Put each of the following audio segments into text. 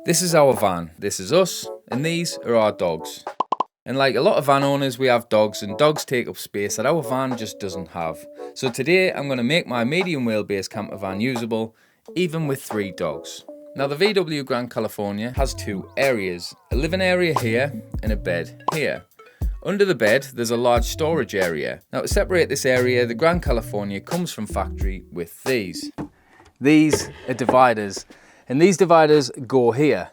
This is our van, this is us, and these are our dogs. And like a lot of van owners, we have dogs, and dogs take up space that our van just doesn't have. So today I'm going to make my medium wheelbase camper van usable, even with 3 dogs. Now the VW Grand California has 2 areas, a living area here and a bed here. Under the bed there's a large storage area. Now to separate this area, the Grand California comes from factory with these. These are dividers, and these dividers go here.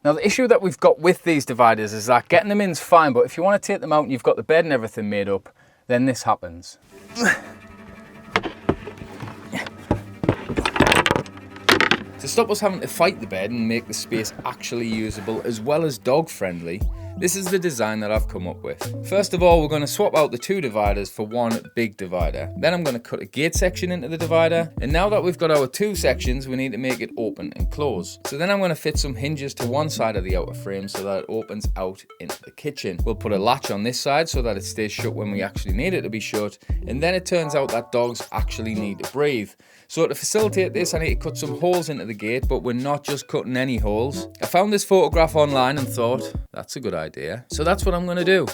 Now the issue that we've got with these dividers is that getting them in is fine, but if you want to take them out and you've got the bed and everything made up, then this happens. To stop us having to fight the bed and make the space actually usable as well as dog friendly, this is the design that I've come up with. First of all, we're going to swap out the 2 dividers for 1 big divider. Then I'm going to cut a gate section into the divider. And now that we've got our 2 sections, we need to make it open and close. So then I'm going to fit some hinges to one side of the outer frame so that it opens out into the kitchen. We'll put a latch on this side so that it stays shut when we actually need it to be shut. And then it turns out that dogs actually need to breathe. So to facilitate this, I need to cut some holes into the gate, but we're not just cutting any holes. I found this photograph online and thought, that's a good idea. So that's what I'm going to do.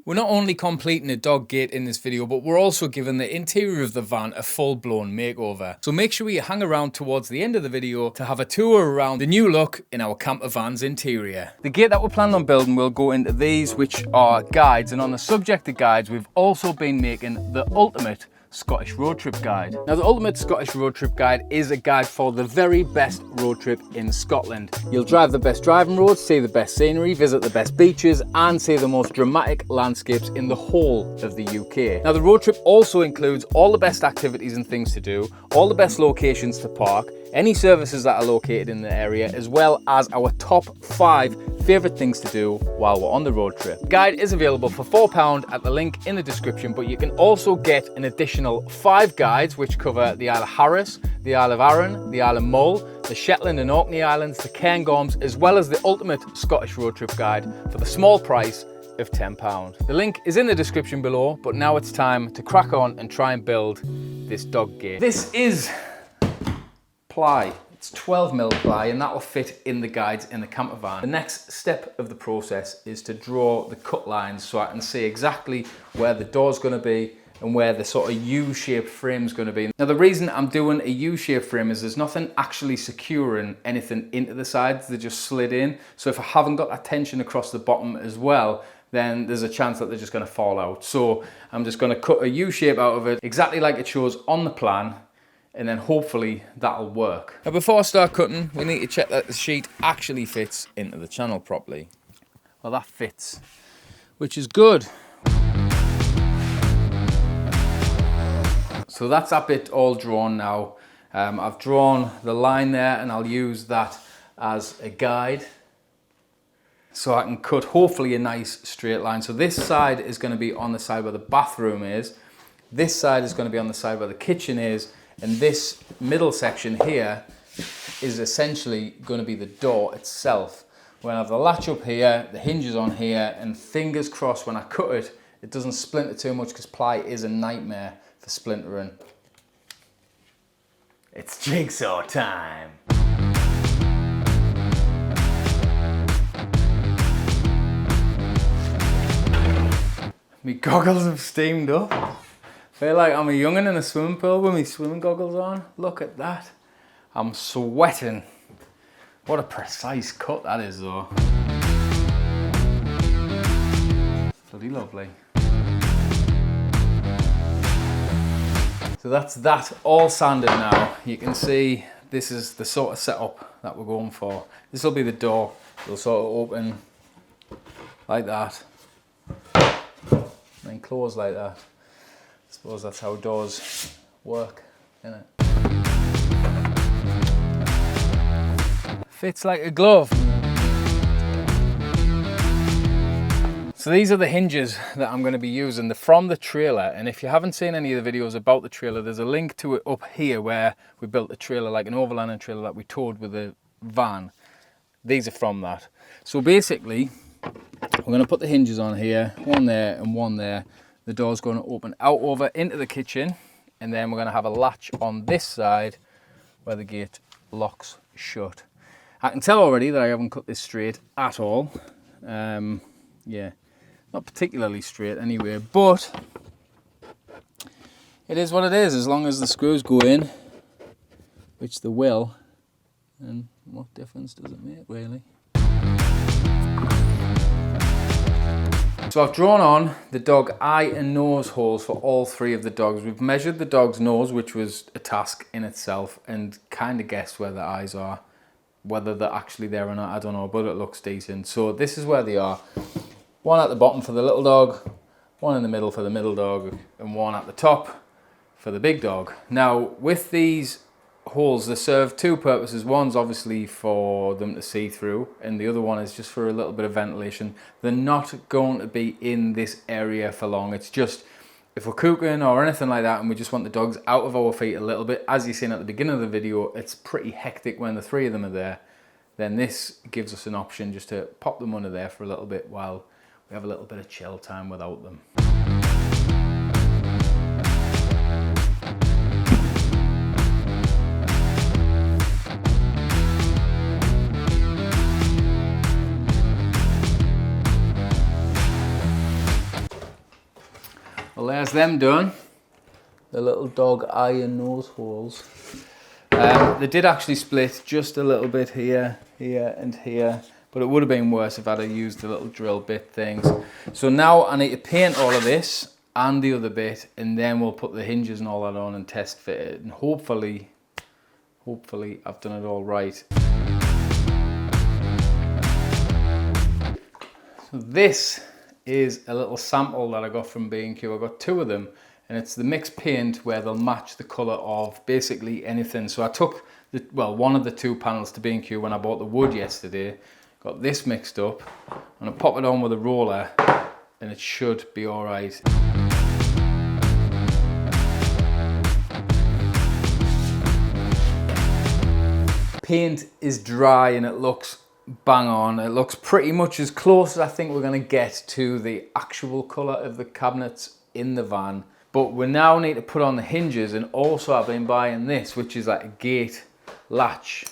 We're not only completing a dog gate in this video, but we're also giving the interior of the van a full-blown makeover. So make sure you hang around towards the end of the video to have a tour around the new look in our camper van's interior. The gate that we're planning on building will go into these, which are guides. And on the subject of guides, we've also been making the ultimate Scottish road trip guide. Now the ultimate Scottish road trip guide is a guide for the very best road trip in Scotland. You'll drive the best driving roads, see the best scenery, visit the best beaches and see the most dramatic landscapes in the whole of the UK. Now the road trip also includes all the best activities and things to do, all the best locations to park, any services that are located in the area, as well as our top 5 favourite things to do while we're on the road trip. The guide is available for £4 at the link in the description, but you can also get an additional 5 guides which cover the Isle of Harris, the Isle of Arran, the Isle of Mull, the Shetland and Orkney Islands, the Cairngorms, as well as the ultimate Scottish road trip guide for the small price of £10. The link is in the description below, but now it's time to crack on and try and build this dog gate. This is ply. It's 12mm ply and that will fit in the guides in the camper van. The next step of the process is to draw the cut lines so I can see exactly where the door's going to be and where the sort of U-shaped frame's going to be. Now the reason I'm doing a U-shaped frame is there's nothing actually securing anything into the sides, they're just slid in. So if I haven't got that tension across the bottom as well, then there's a chance that they're just going to fall out. So I'm just going to cut a U-shape out of it, exactly like it shows on the plan, and then hopefully that'll work. Now before I start cutting, we need to check that the sheet actually fits into the channel properly. Well, that fits, which is good. So that's that bit all drawn now. I've drawn the line there and I'll use that as a guide so I can cut hopefully a nice straight line. So this side is going to be on the side where the bathroom is, this side is going to be on the side where the kitchen is, and this middle section here is essentially going to be the door itself. We're going to have the latch up here, the hinges on here, and fingers crossed when I cut it, it doesn't splinter too much because ply is a nightmare for splintering. It's jigsaw time. My goggles have steamed up. Feel like I'm a young'un in a swimming pool with my swimming goggles on. Look at that. I'm sweating. What a precise cut that is though. Bloody lovely. So that's that all sanded now. You can see this is the sort of setup that we're going for. This will be the door. It'll sort of open like that. And then close like that. I suppose that's how doors work, isn't it? Fits like a glove. So these are the hinges that I'm going to be using. They're from the trailer, and if you haven't seen any of the videos about the trailer, there's a link to it up here where we built a trailer, like an overlanding trailer that we towed with a van. These are from that. So basically, we're going to put the hinges on here, one there and one there. The door's going to open out over into the kitchen, and then we're going to have a latch on this side where the gate locks shut. I can tell already that I haven't cut this straight at all. Yeah, not particularly straight anyway, but it is what it is. As long as the screws go in, which they will, then what difference does it make, really? So I've drawn on the dog eye and nose holes for all 3 of the dogs. We've measured the dog's nose, which was a task in itself, and kind of guessed where the eyes are. Whether they're actually there or not, I don't know, but it looks decent. So this is where they are. 1 at the bottom for the little dog, 1 in the middle for the middle dog, and 1 at the top for the big dog. Now, with these holes, they serve 2 purposes. One's obviously for them to see through, and the other one is just for a little bit of ventilation. They're not going to be in this area for long. It's just if we're cooking or anything like that and we just want the dogs out of our feet a little bit, as you've seen at the beginning of the video, it's pretty hectic when the 3 of them are there. Then this gives us an option just to pop them under there for a little bit while we have a little bit of chill time without them. Well, there's them done. The little dog eye and nose holes. They did actually split just a little bit here, here and here, but it would have been worse if I'd have used the little drill bit things. So now I need to paint all of this and the other bit, and then we'll put the hinges and all that on and test fit it, and hopefully I've done it all right. So this is a little sample that I got from B&Q. I got 2 of them, and it's the mixed paint where they'll match the colour of basically anything. So I took one of the 2 panels to B&Q when I bought the wood yesterday, got this mixed up, and I pop it on with a roller and it should be all right. Paint is dry and it looks bang on. It looks pretty much as close as I think we're going to get to the actual colour of the cabinets in the van. But we now need to put on the hinges, and also I've been buying this, which is like a gate latch.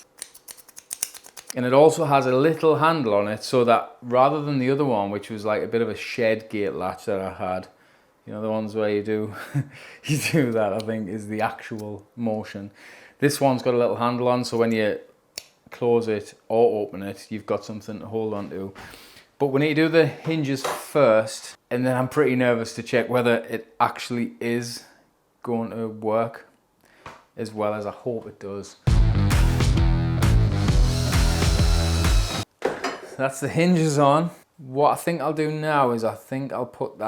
And it also has a little handle on it, so that rather than the other one, which was like a bit of a shed gate latch that I had, you know, the ones where you do that, I think is the actual motion. This one's got a little handle on, so when you close it or open it, you've got something to hold on to. But we need to do the hinges first, and then I'm pretty nervous to check whether it actually is going to work as well as I hope it does. That's the hinges on. What I think I'll do now is I think I'll put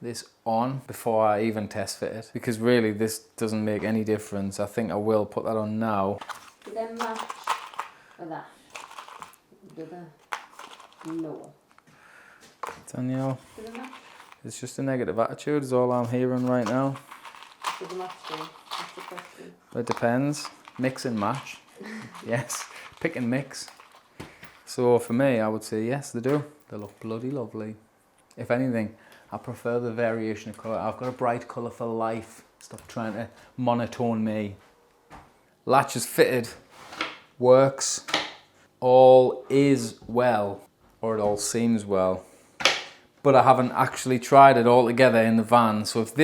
this on before I even test fit it, because really this doesn't make any difference. I think I will put that on now. Do they match with that? Do they? No. Danielle, Do they match? it's just a negative attitude is all I'm hearing right now. Do they match though? That's the question. It depends. Mix and match. Yes. Pick and mix. So for me, I would say yes, they do. They look bloody lovely. If anything, I prefer the variation of colour. I've got a bright colour for life. Stop trying to monotone me. Latch is fitted. Works. All is well. Or it all seems well. But I haven't actually tried it all together in the van. So if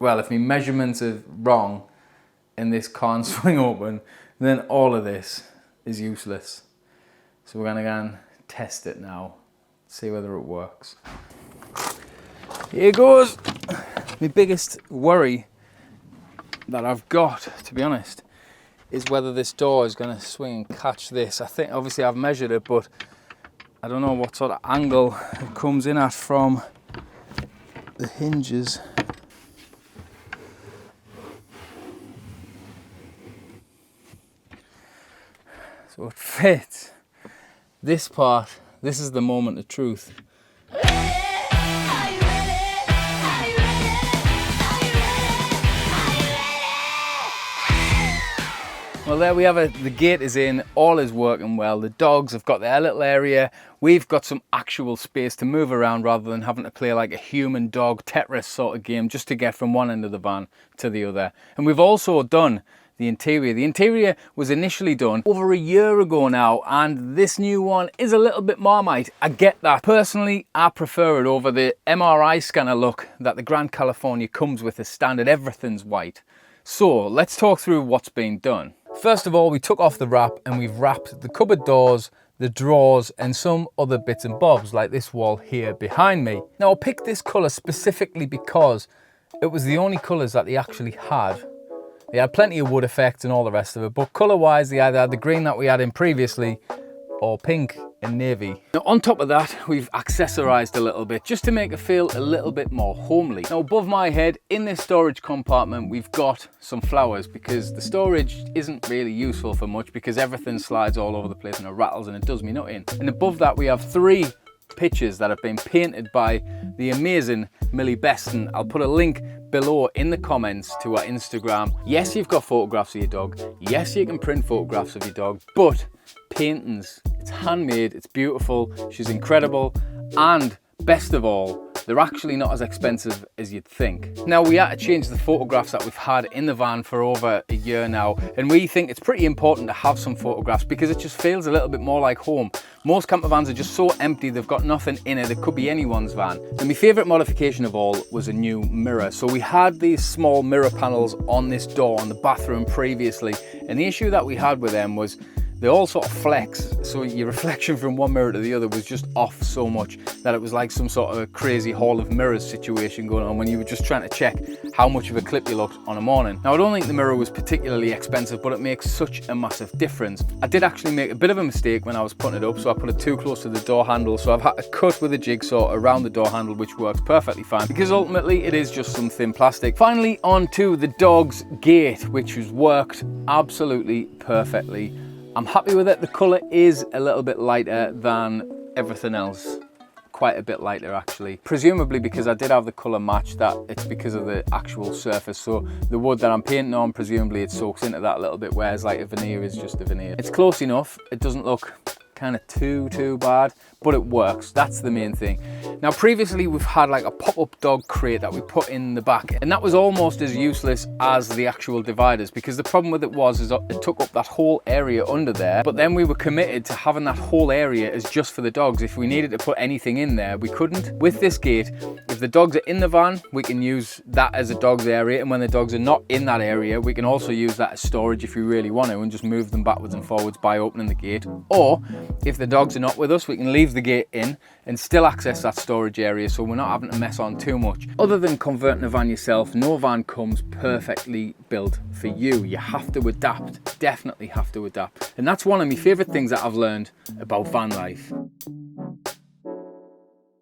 my measurements are wrong and this can't swing open, then all of this is useless. So we're going to go and test it now, see whether it works. Here goes. My biggest worry that I've got, to be honest, is whether this door is going to swing and catch this. I think obviously I've measured it, but I don't know what sort of angle it comes in at from the hinges. So it fits. This part, this is the moment of truth. Well, there we have it. The gate is in, all is working well. The dogs have got their little area. We've got some actual space to move around rather than having to play like a human dog Tetris sort of game just to get from one end of the van to the other. And we've also done the interior. The interior was initially done over a year ago now, and this new one is a little bit Marmite. I get that. Personally, I prefer it over the MRI scanner look that the Grand California comes with as standard. Everything's white. So let's talk through what's been done. First of all, we took off the wrap and we've wrapped the cupboard doors, the drawers and some other bits and bobs like this wall here behind me. Now I picked this colour specifically because it was the only colours that they actually had. They had plenty of wood effects and all the rest of it, but colour wise they either had the green that we had in previously or pink and navy. Now on top of that, we've accessorised a little bit just to make it feel a little bit more homely. Now above my head in this storage compartment we've got some flowers because the storage isn't really useful for much because everything slides all over the place and it rattles and it does me nothing. And above that we have 3 pictures that have been painted by the amazing Millie Beston. I'll put a link below in the comments to our Instagram. Yes, you've got photographs of your dog. Yes, you can print photographs of your dog, but paintings, it's handmade, it's beautiful, she's incredible, and best of all, they're actually not as expensive as you'd think. Now we had to change the photographs that we've had in the van for over a year now, and we think it's pretty important to have some photographs because it just feels a little bit more like home. Most camper vans are just so empty, they've got nothing in it, it could be anyone's van. And my favourite modification of all was a new mirror. So we had these small mirror panels on this door on the bathroom previously, and the issue that we had with them was they all sort of flex, so your reflection from one mirror to the other was just off so much that it was like some sort of a crazy hall of mirrors situation going on when you were just trying to check how much of a clip you looked on a morning. Now I don't think the mirror was particularly expensive, but it makes such a massive difference. I did actually make a bit of a mistake when I was putting it up, so I put it too close to the door handle, so I've had to cut with a jigsaw around the door handle, which works perfectly fine because ultimately it is just some thin plastic. Finally onto the dog's gate, which has worked absolutely perfectly. I'm happy with it. The colour is a little bit lighter than everything else. Quite a bit lighter actually. Presumably because I did have the colour match, that it's because of the actual surface. So the wood that I'm painting on, presumably it soaks into that a little bit, whereas like a veneer is just a veneer. It's close enough. It doesn't look kind of too bad, but it works. That's the main thing. Now previously we've had like a pop-up dog crate that we put in the back, and that was almost as useless as the actual dividers because the problem with it was is it took up that whole area under there, but then we were committed to having that whole area as just for the dogs. If we needed to put anything in there, we couldn't. With this gate, if the dogs are in the van, we can use that as a dog's area, and when the dogs are not in that area, we can also use that as storage if we really want to and just move them backwards and forwards by opening the gate. Or if the dogs are not with us, we can leave the gate in and still access that storage area, so we're not having to mess on too much. Other than converting a van yourself, no van comes perfectly built for you. You have to adapt, definitely have to adapt. And that's one of my favourite things that I've learned about van life.